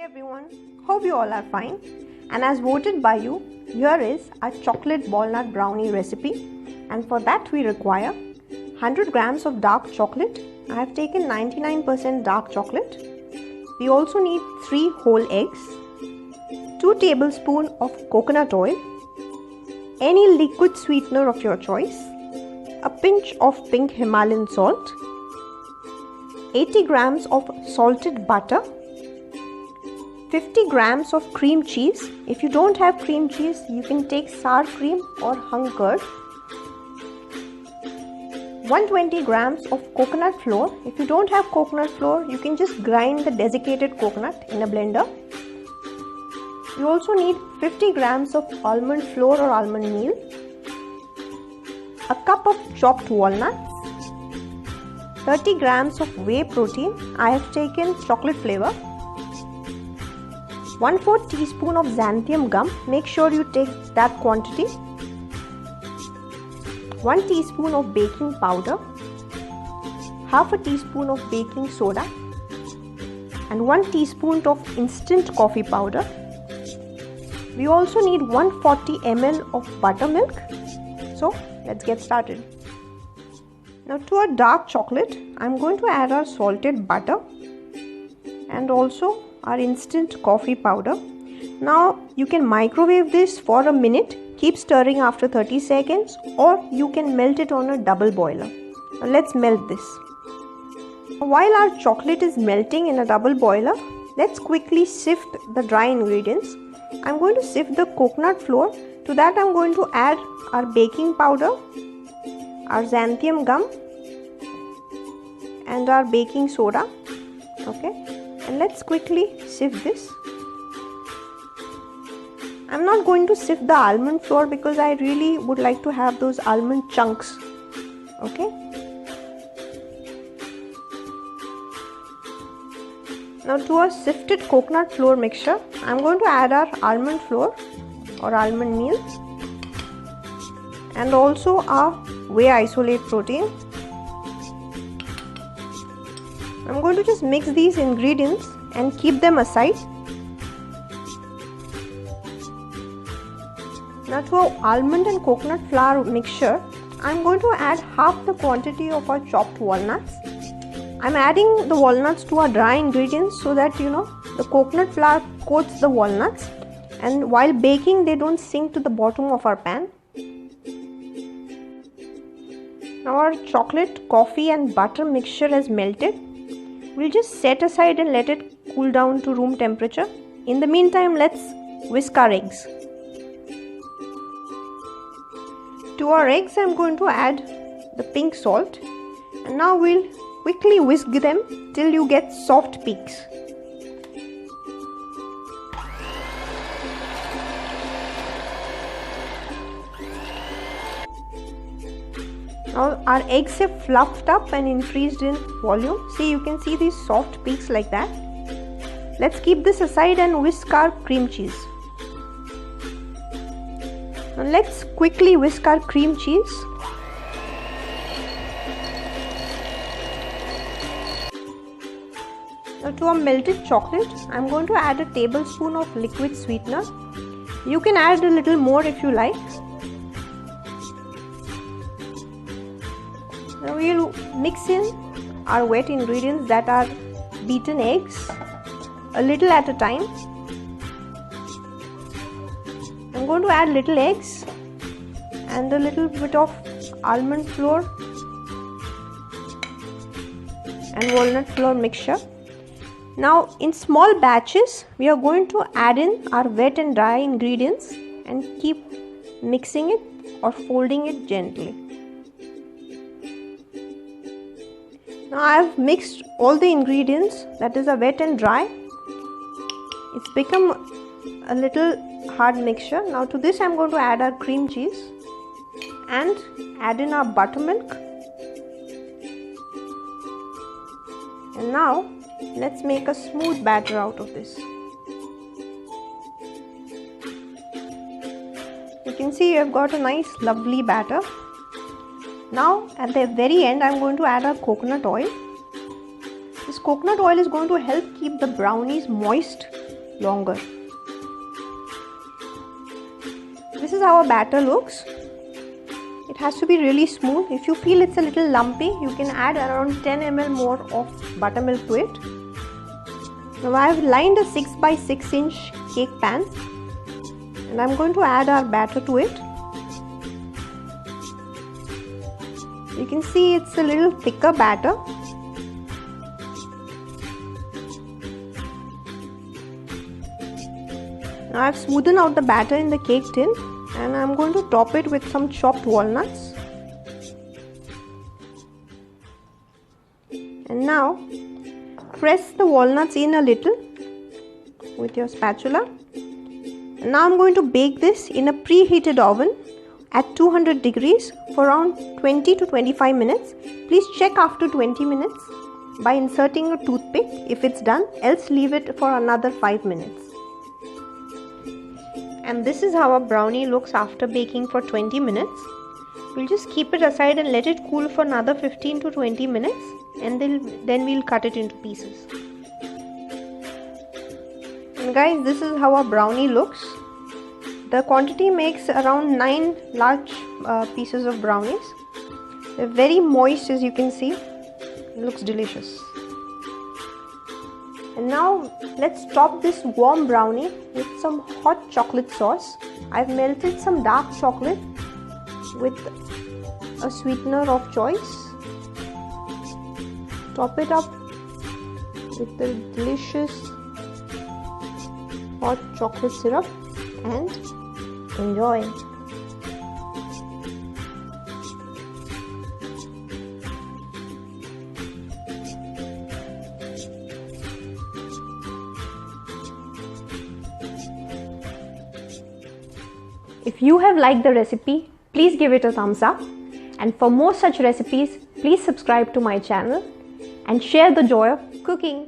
everyone, hope you all are fine, and as voted by you, here is our chocolate walnut brownie recipe, and for that we require 100 grams of dark chocolate. I have taken 99% dark chocolate. We also need 3 whole eggs, 2 tablespoons of coconut oil, any liquid sweetener of your choice, a pinch of pink Himalayan salt, 80 grams of salted butter, 50 grams of cream cheese. If you don't have cream cheese, you can take sour cream or hung curd. 120 grams of coconut flour. If you don't have coconut flour, you can just grind the desiccated coconut in a blender. You also need 50 grams of almond flour or almond meal, a cup of chopped walnuts, 30 grams of whey protein. I have taken chocolate flavor. 1/4 teaspoon of xanthan gum. Make sure you take that quantity. 1 teaspoon of baking powder, half a teaspoon of baking soda, and 1 teaspoon of instant coffee powder. We also need 140 ml of buttermilk. So let's get started. Now to our dark chocolate, I'm going to add our salted butter and also our instant coffee powder. Now you can microwave this for a minute. Keep stirring after 30 seconds, or you can melt it on a double boiler. Now let's melt this. While our chocolate is melting in a double boiler, let's quickly sift the dry ingredients. I'm going to sift the coconut flour. To that I'm going to add our baking powder, our xanthan gum, and our baking soda. Okay, and let's quickly sift this. I'm not going to sift the almond flour because I really would like to have those almond chunks. Okay, now to our sifted coconut flour mixture, I'm going to add our almond flour or almond meal and also our whey isolate protein. I'm going to just mix these ingredients and keep them aside. Now to our almond and coconut flour mixture, I'm going to add half the quantity of our chopped walnuts. I'm adding the walnuts to our dry ingredients so that the coconut flour coats the walnuts, and while baking they don't sink to the bottom of our pan. Now our chocolate, coffee and butter mixture has melted. We'll just set aside and let it cool down to room temperature. In the meantime, let's whisk our eggs. To our eggs, I'm going to add the pink salt, and now we'll quickly whisk them till you get soft peaks. Now our eggs have fluffed up and increased in volume. See, you can see these soft peaks like that. Let's keep this aside and whisk our cream cheese. Now let's quickly whisk our cream cheese. Now to our melted chocolate, I'm going to add a tablespoon of liquid sweetener. You can add a little more if you like. Now we'll mix in our wet ingredients, that are beaten eggs, a little at a time. I'm going to add little eggs and a little bit of almond flour and walnut flour mixture. Now in small batches, we are going to add in our wet and dry ingredients and keep mixing it or folding it gently. Now I have mixed all the ingredients, that is a wet and dry. It's become a little hard mixture. Now to this I'm going to add our cream cheese and add in our buttermilk. And now let's make a smooth batter out of this. You can see you have got a nice lovely batter. Now at the very end I'm going to add our coconut oil. This coconut oil is going to help keep the brownies moist longer. This is how a batter looks. It has to be really smooth. If you feel it's a little lumpy, you can add around 10 ml more of buttermilk to it. Now I have lined a 6 by 6 inch cake pan and I'm going to add our batter to it. You can see it's a little thicker batter. Now I've smoothened out the batter in the cake tin and I'm going to top it with some chopped walnuts. And now press the walnuts in a little with your spatula. And now I'm going to bake this in a preheated oven at 200 degrees for around 20 to 25 minutes. Please check after 20 minutes by inserting a toothpick if it's done, else leave it for another 5 minutes. And this is how a brownie looks after baking for 20 minutes. We'll just keep it aside and let it cool for another 15 to 20 minutes and then we'll cut it into pieces. And guys, this is how a brownie looks. The quantity makes around 9 large pieces of brownies. They're very moist, as you can see. It looks delicious. And now let's top this warm brownie with some hot chocolate sauce. I've melted some dark chocolate with a sweetener of choice. Top it up with the delicious hot chocolate syrup and enjoy. If you have liked the recipe, please give it a thumbs up. And for more such recipes, please subscribe to my channel and share the joy of cooking.